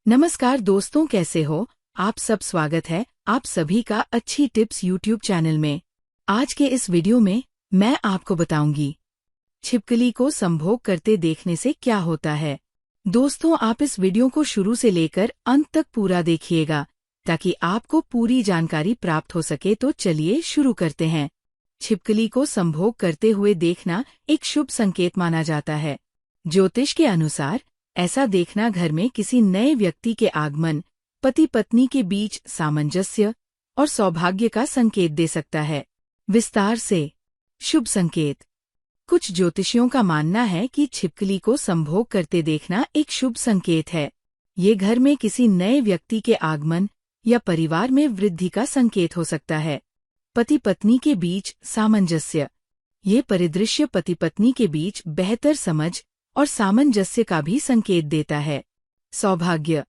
नमस्कार दोस्तों, कैसे हो आप सब। स्वागत है आप सभी का अच्छी टिप्स यूट्यूब चैनल में। आज के इस वीडियो में मैं आपको बताऊंगी छिपकली को संभोग करते देखने से क्या होता है। दोस्तों, आप इस वीडियो को शुरू से लेकर अंत तक पूरा देखिएगा ताकि आपको पूरी जानकारी प्राप्त हो सके। तो चलिए शुरू करते हैं। छिपकली को संभोग करते हुए देखना एक शुभ संकेत माना जाता है। ज्योतिष के अनुसार ऐसा देखना घर में किसी नए व्यक्ति के आगमन, पति पत्नी के बीच सामंजस्य और सौभाग्य का संकेत दे सकता है। विस्तार से शुभ संकेत। कुछ ज्योतिषियों का मानना है कि छिपकली को संभोग करते देखना एक शुभ संकेत है। ये घर में किसी नए व्यक्ति के आगमन या परिवार में वृद्धि का संकेत हो सकता है। पति पत्नी के बीच सामंजस्य। ये परिदृश्य पति पत्नी के बीच बेहतर समझ और सामंजस्य का भी संकेत देता है। सौभाग्य।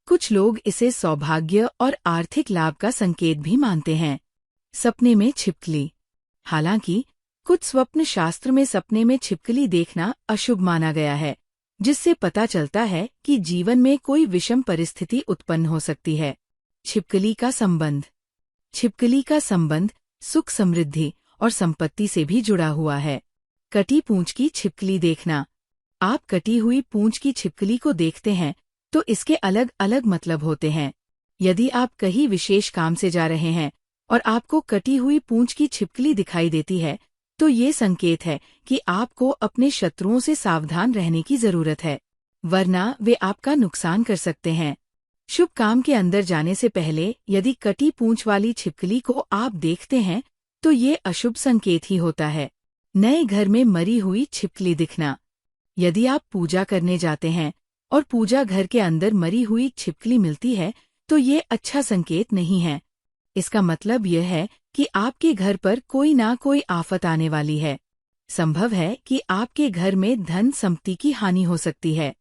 कुछ लोग इसे सौभाग्य और आर्थिक लाभ का संकेत भी मानते हैं। सपने में छिपकली। हालांकि कुछ स्वप्न शास्त्र में सपने में छिपकली देखना अशुभ माना गया है, जिससे पता चलता है कि जीवन में कोई विषम परिस्थिति उत्पन्न हो सकती है। छिपकली का संबंध। छिपकली का संबंध सुख समृद्धि और संपत्ति से भी जुड़ा हुआ है। कटी पूंछ की छिपकली देखना। आप कटी हुई पूंछ की छिपकली को देखते हैं तो इसके अलग अलग मतलब होते हैं। यदि आप कहीं विशेष काम से जा रहे हैं और आपको कटी हुई पूंछ की छिपकली दिखाई देती है तो ये संकेत है कि आपको अपने शत्रुओं से सावधान रहने की जरूरत है, वरना वे आपका नुकसान कर सकते हैं। शुभ काम के अंदर जाने से पहले यदि कटी पूंछ वाली छिपकली को आप देखते हैं तो ये अशुभ संकेत ही होता है। नए घर में मरी हुई छिपकली दिखना। यदि आप पूजा करने जाते हैं और पूजा घर के अंदर मरी हुई छिपकली मिलती है तो ये अच्छा संकेत नहीं है। इसका मतलब यह है कि आपके घर पर कोई ना कोई आफत आने वाली है। संभव है कि आपके घर में धन संपत्ति की हानि हो सकती है।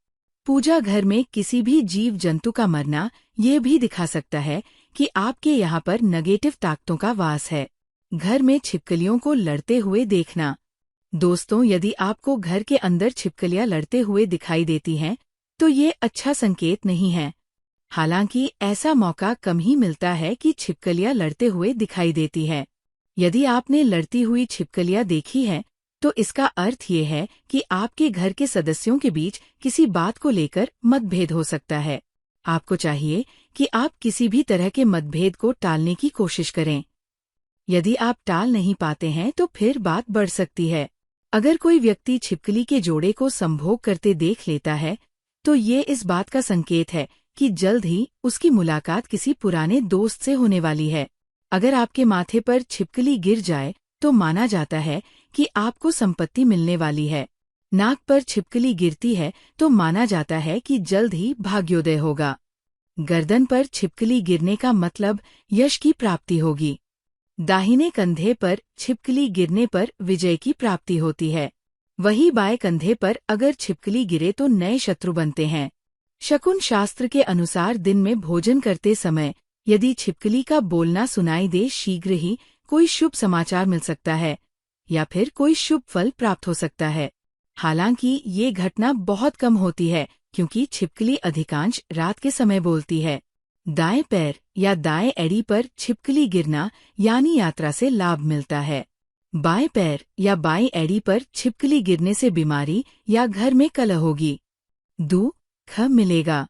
पूजा घर में किसी भी जीव जंतु का मरना ये भी दिखा सकता है कि आपके यहाँ पर नेगेटिव ताकतों का वास है। घर में छिपकलियों को लड़ते हुए देखना। दोस्तों, यदि आपको घर के अंदर छिपकलियां लड़ते हुए दिखाई देती हैं तो ये अच्छा संकेत नहीं है। हालांकि ऐसा मौका कम ही मिलता है कि छिपकलियां लड़ते हुए दिखाई देती है। यदि आपने लड़ती हुई छिपकलियां देखी है तो इसका अर्थ ये है कि आपके घर के सदस्यों के बीच किसी बात को लेकर मतभेद हो सकता है। आपको चाहिए कि आप किसी भी तरह के मतभेद को टालने की कोशिश करें। यदि आप टाल नहीं पाते हैं तो फिर बात बढ़ सकती है। अगर कोई व्यक्ति छिपकली के जोड़े को संभोग करते देख लेता है तो ये इस बात का संकेत है कि जल्द ही उसकी मुलाकात किसी पुराने दोस्त से होने वाली है। अगर आपके माथे पर छिपकली गिर जाए तो माना जाता है कि आपको संपत्ति मिलने वाली है। नाक पर छिपकली गिरती है तो माना जाता है कि जल्द ही भाग्योदय होगा। गर्दन पर छिपकली गिरने का मतलब यश की प्राप्ति होगी। दाहिने कंधे पर छिपकली गिरने पर विजय की प्राप्ति होती है। वही बाएं कंधे पर अगर छिपकली गिरे तो नए शत्रु बनते हैं। शकुन शास्त्र के अनुसार दिन में भोजन करते समय यदि छिपकली का बोलना सुनाई दे, शीघ्र ही कोई शुभ समाचार मिल सकता है या फिर कोई शुभ फल प्राप्त हो सकता है। हालांकि ये घटना बहुत कम होती है क्योंकि छिपकली अधिकांश रात के समय बोलती है। दाएं पैर या दाएं एड़ी पर छिपकली गिरना यानी यात्रा से लाभ मिलता है। बाएं पैर या बाएं एड़ी पर छिपकली गिरने से बीमारी या घर में कलह होगी। दुख मिलेगा।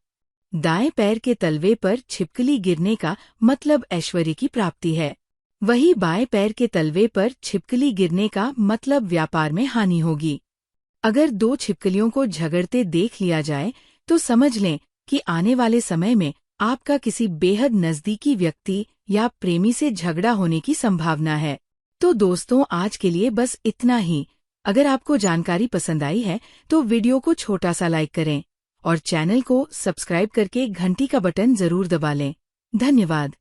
दाएं पैर के तलवे पर छिपकली गिरने का मतलब ऐश्वर्य की प्राप्ति है। वही बाएं पैर के तलवे पर छिपकली गिरने का मतलब व्यापार में हानि होगी। अगर दो छिपकलियों को झगड़ते देख लिया जाए तो समझ लें कि आने वाले समय में आपका किसी बेहद नजदीकी व्यक्ति या प्रेमी से झगड़ा होने की संभावना है। तो दोस्तों, आज के लिए बस इतना ही। अगर आपको जानकारी पसंद आई है तो वीडियो को छोटा सा लाइक करें और चैनल को सब्सक्राइब करके घंटी का बटन जरूर दबा लें। धन्यवाद।